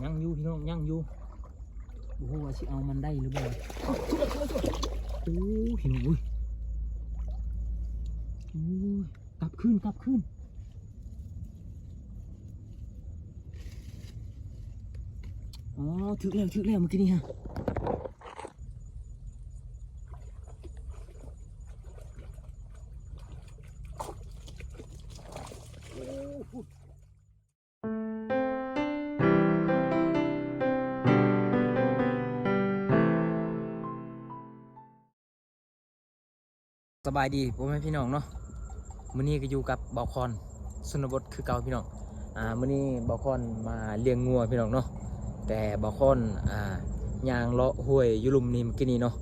ยังอยู่พี่น้องยังอยู่โอ้โหว่าสิเอามันได้หรือเปล่าโอ้พี่น้องกลับขึ้นอ๋อถึกแล้วเมื่อกี้นี่ฮะสบายดีพ่อแม่พี่น้องเนาะมื้อนี้ก็อยู่กับบ่าวคอนชนบทคือเก่าพี่น้องมื้อนี้บ่าวคอนมาเลี้ยงงัวพี่น้องเนาะแต่บ่าวคอนย่างเลาะห้วยอยู่ลุ่มนี้เมื่อกี้นี้เนาะ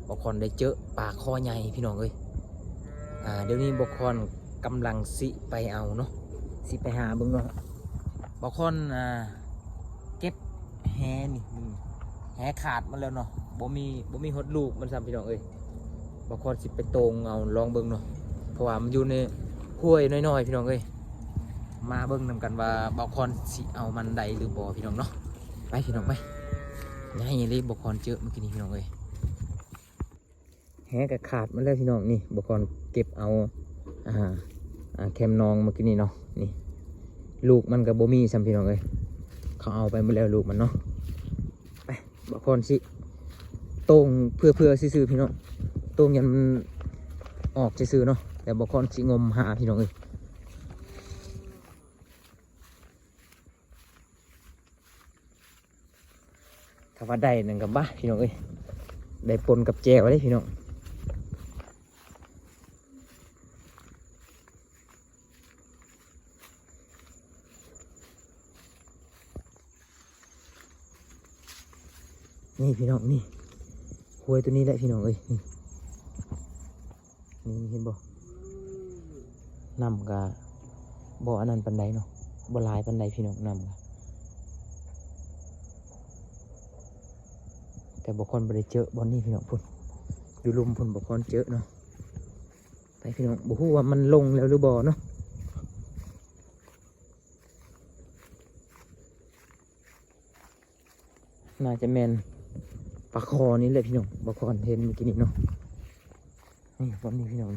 บ่าวคอนได้เจอปลาคอใหญ่พี่น้องเอ้ยเดี๋ยวนี้บ่าวคอนกำลังสิไปเอาเนาะสิไปหาเบิ่งเนาะบ่าวคอนเก็บแหนี่แหขาดมาแล้วเนาะบ่มีหดลูกมันซ้ำพี่น้องเอ้ยบ่าวคอนสิไปตรงเอาลองเบิ่งเนาะเพราะว่ามันอยู่ในห้วยน้อยๆพี่น้องเอ้ยมาเบิ่งนำกันว่าบ่าวคอนสิเอามันได้หรือบ่พี่น้องเนาะไปพี่น้องไปง่ายเลยบ่าวคอนเจอเมื่อกี้นี้พี่น้องเอ้ยแหก็ขาดมาแล้วพี่น้องนี่บ่าวคอนเก็บเอาแคมนองเมื่อกี้นี้เนาะนี่ลูกมันกับบ่มีซ้ำพี่น้องเอ้ยเขาเอาไปหมดแล้วลูกมันเนาะไปบ่าวคอนสิตรงเพื่อซื่อๆพี่น้องตรงยันมันออกซื่อๆเนาะแต่บ่าวคอนสิงมหาพี่น้องเอ้ยถ้าว่าได้นั่นกับบ้าพี่น้องเอ้ยได้ปนกับแจวได้พี่น้องนี่พี่น้องนี่ห้วยตัวนี้แหละพี่น้องเอ้ยนี่เห็นบ่นำกับบ่ออันนั้นปันไดเนาะบ่หลายปันไดพี่น้องนำกับแต่บ่คนบ่ได้เจอบอนนี้พี่น้องพุ่นอยู่ลุมพุ่นบ่คนเจอเนาะไปพี่น้องบ่ฮู้ว่ามันลงแล้วหรือบ่เนาะน่าจะแม่นปลาคอนี่แหละพี่น้องบ่คอนเห็นเมื่อกี้นี้เนาะนี่บอนนี้พี่น้อง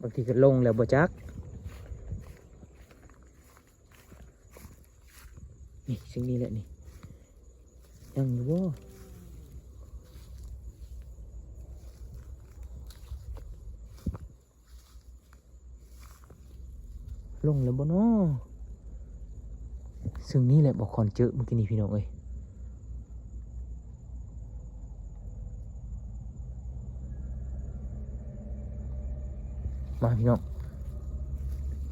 บางทีก็ลงแล้วบ่จักนี่สิ่งนี้แหละนี่ยังอยู่บ่ลงแล้วบ่เนาะซึ่งนี่แหละบ่คอนเจอเมื่อกี้นี้พี่น้องเอ้ยมาพี่น้อง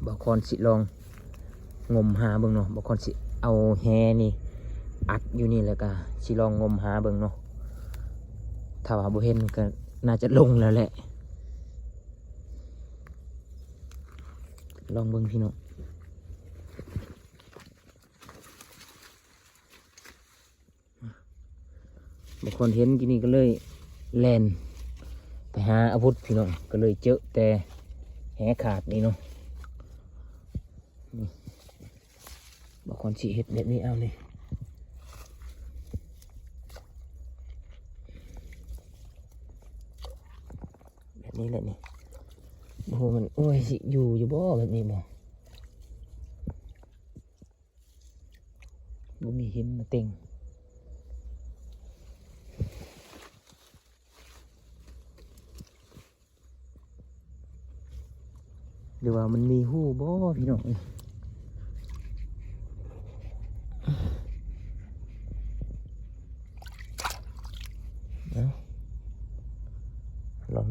บ่คอนสิลองงมหาเบิ่งเนาะบ่คอนสิเอาแฮนี่อัดอยู่นี่แล้วก็สิลองงมหาเบิ่งเนาะถ้าว่าบ่เห็นก็น่าจะลงแล้วแหละลองเบิ่งพี่น้องบางคนเห็นกินนี่ก็เลยแล่นไปหาอาวุธพี่น้องก็เลยเจอแต่แหขาดนี่เนาะบางคนสิเห็ดแบบนี้เอาเลยแบบนี้แหละนี่โอ้โหมันโอ้ยสิอยู่บ่แบบนี้บ่มีหินมาเต็งหรือว่ามันมีหู้บ่พี่น้อง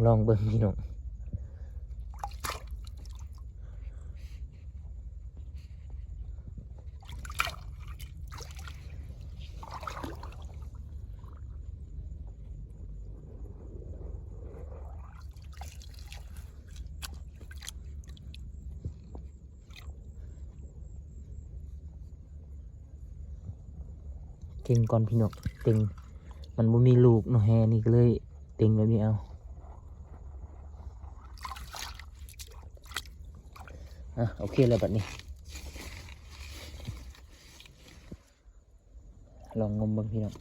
ลองเบิ่งพี่น้องเต็งก่อนพี่น้องเต็งมันบ่มีลูกเนาะแฮนี่ก็เลยเต็งแบบนี้เอาโอเคแล้วบัดนี้ ลองงมเบิ่งพี่น้อง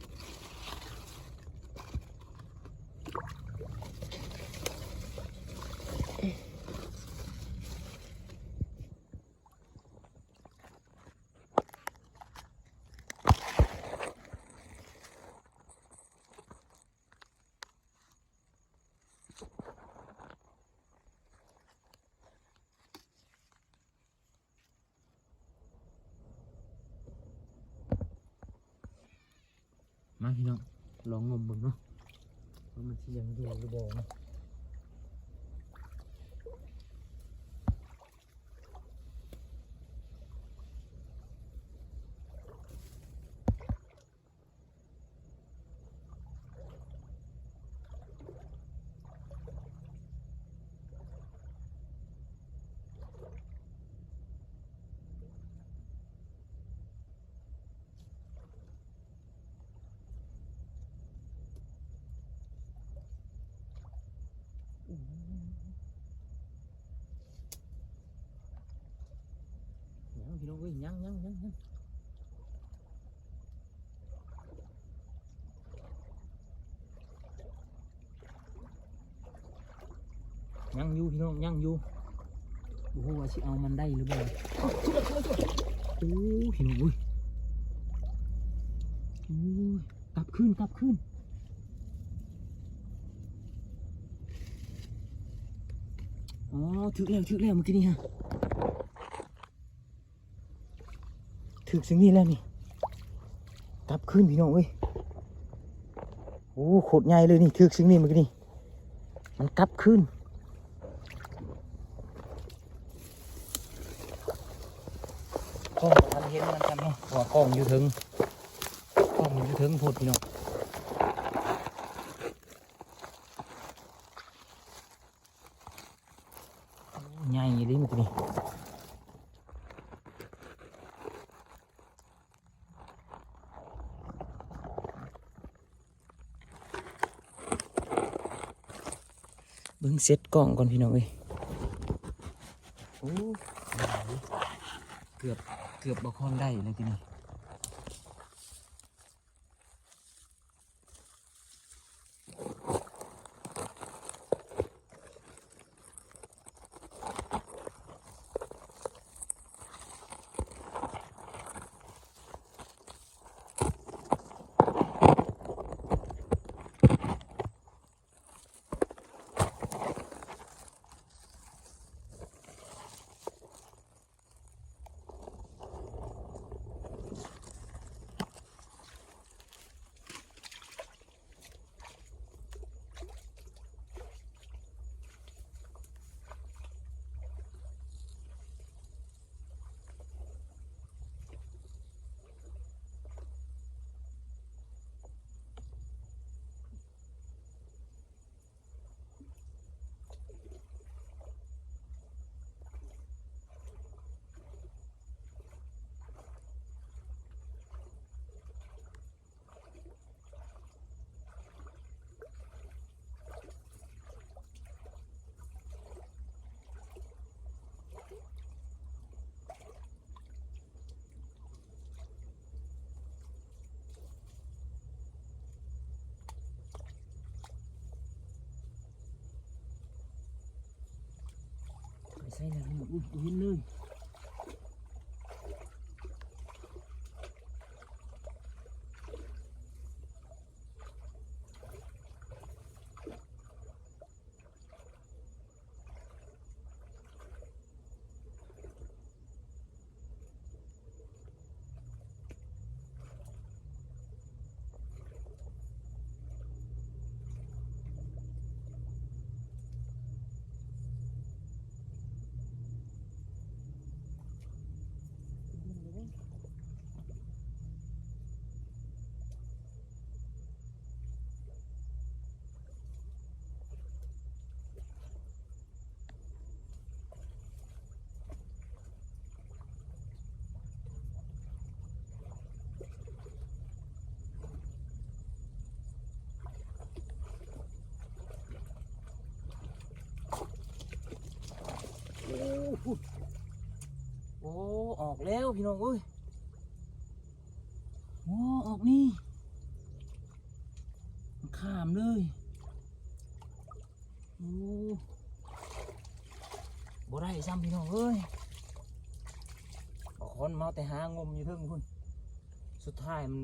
มาพี่น้องลองงมเบิ่งเนาะว่ามันสิยังอยู่หรือบ่เนาะยังพี่น้องเอ้ยยังอยู่พี่น้องยังอยู่โอ้โหว่าสิเอามันได้หรือเปล่าโอ้พี่น้องอุ้ยโอ้ยกลับขึ้นอ๋อถึกแล้วเมื่อกี้นี่ฮะถึกสิ่งนี้แล้วนี่กลับขึ้นพี่น้องเอ้ยโอ้โคตรใหญ่เลยนี่ถึกสิ่งนี้เมื่อกี้นี่มันกลับขึ้นกล้องทันเห็นมันจำเนาะว่ากล้องอยู่ถึงพูดพี่น้องใหญ่เลยเมื่อกี้นี่เบิ่งเซ็ตกล้องก่อนพี่น้องเอ้ยโอ้เกือบบ่คอนได้เลยทีนี้ใช่แล้วอุ้ยเห็นเลยโอ้ออกแล้วพี่น้องเอ้ย โอ้ออกนี่มันข้ามเลยโอ้บ่ได้ซ้ำพี่น้องเอ้ยบอกคนมาแต่หางมอยู่เทิงคุณสุดท้ายมัน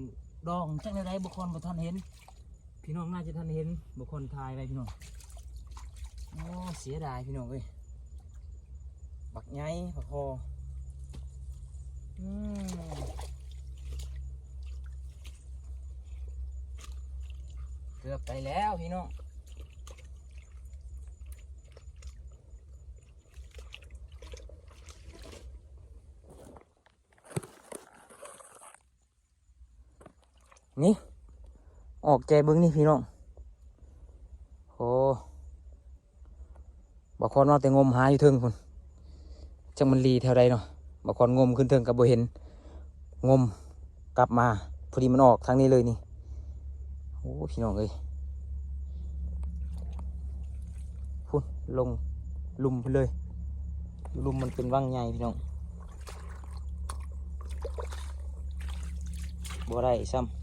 ดองจังได้บอกคนบ่ทันเห็นพี่น้องน่าจะทันเห็นบอกคนทายไปพี่น้องโอ้เสียดายพี่น้องเอ้ยบักไงบักคอเกือบไปแล้วพี่น้องนี่ออกใจเบิ้งนี่พี่น้องโอ้บางคนเอาแต่งมหาอยู่เทิงคนจังมันรีแถวใดเนาะบางคนงมขึ้นเทิงกับบ่เห็นงมกลับมาพอดีมันออกทางนี้เลยนี่โอ้พี่น้องเอ้ยพุ่นลงลุมไปเลยลุมมันเป็นว่างใหญ่พี่น้องบ่ได้ซ้ำ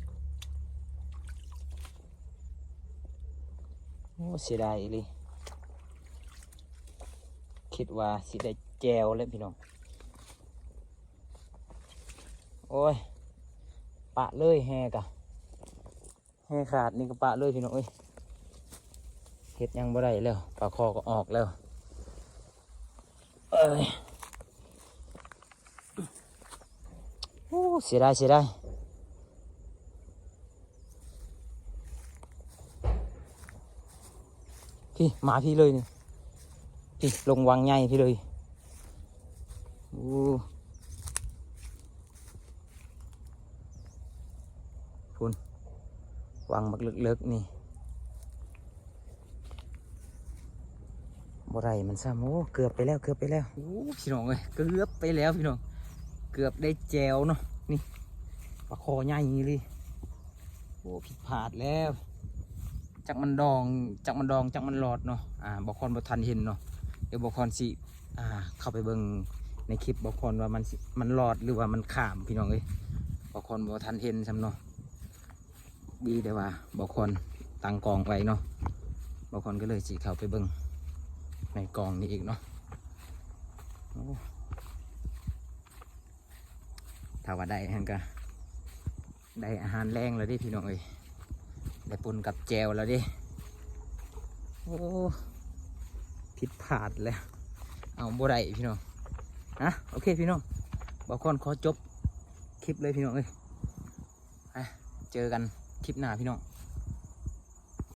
โอ้เสียดายเลยคิดว่าสิได้แจวเลยพี่น้องโอ้ยปะเลยแฮกะแฮขาดนี่ก็ปะเลยพี่น้องเอ้ยเฮ็ดยังบ่ได้แล้วปลาคอก็ออกแล้วเอ้ยโอ้เสียดายเสียดายพี่มาพี่เลยนี่พี่ลงวังใหญ่พี่เลยโอ้คุณวังบักเลิกๆนี่บ่ไรมันซ้ำโอ้เกือบไปแล้วเกือบไปแล้วโอ้พี่น้องเอ้ยเกือบไปแล้วพี่น้องเกือบได้แจวเนาะนี่ปลาคอใหญ่เลยโอ้ผิดพลาดแล้วจักมันดองจักมันหลอดเนาะบอกคอนบ่ทันเห็นเนาะเดี๋ยวบอกคอนสิเข้าไปเบิ่งในคลิปบอกคอนว่ามันหลอดหรือว่ามันข้ามพี่น้องเอ้ยบอกคอนบ่ทันเห็นซ้ำเนาะดีแต่ว่าบอกคอนตั้งกองไว้เนาะบอกคอนก็เลยสิเข้าไปเบิ่งในกองนี้อีกเนาะถ้าว่าได้ฮันก็ได้อาหารแรงแล้วดิพี่น้องเอ้ยได้ปนกับแจวแล้วดิโอ้ผิดพลาดแล้วเอาบ่ได้พี่น้องโอเคพี่น้องบอกก่อนขอจบคลิปเลยพี่น้องเอ้ยเจอกันคลิปหน้าพี่น้อง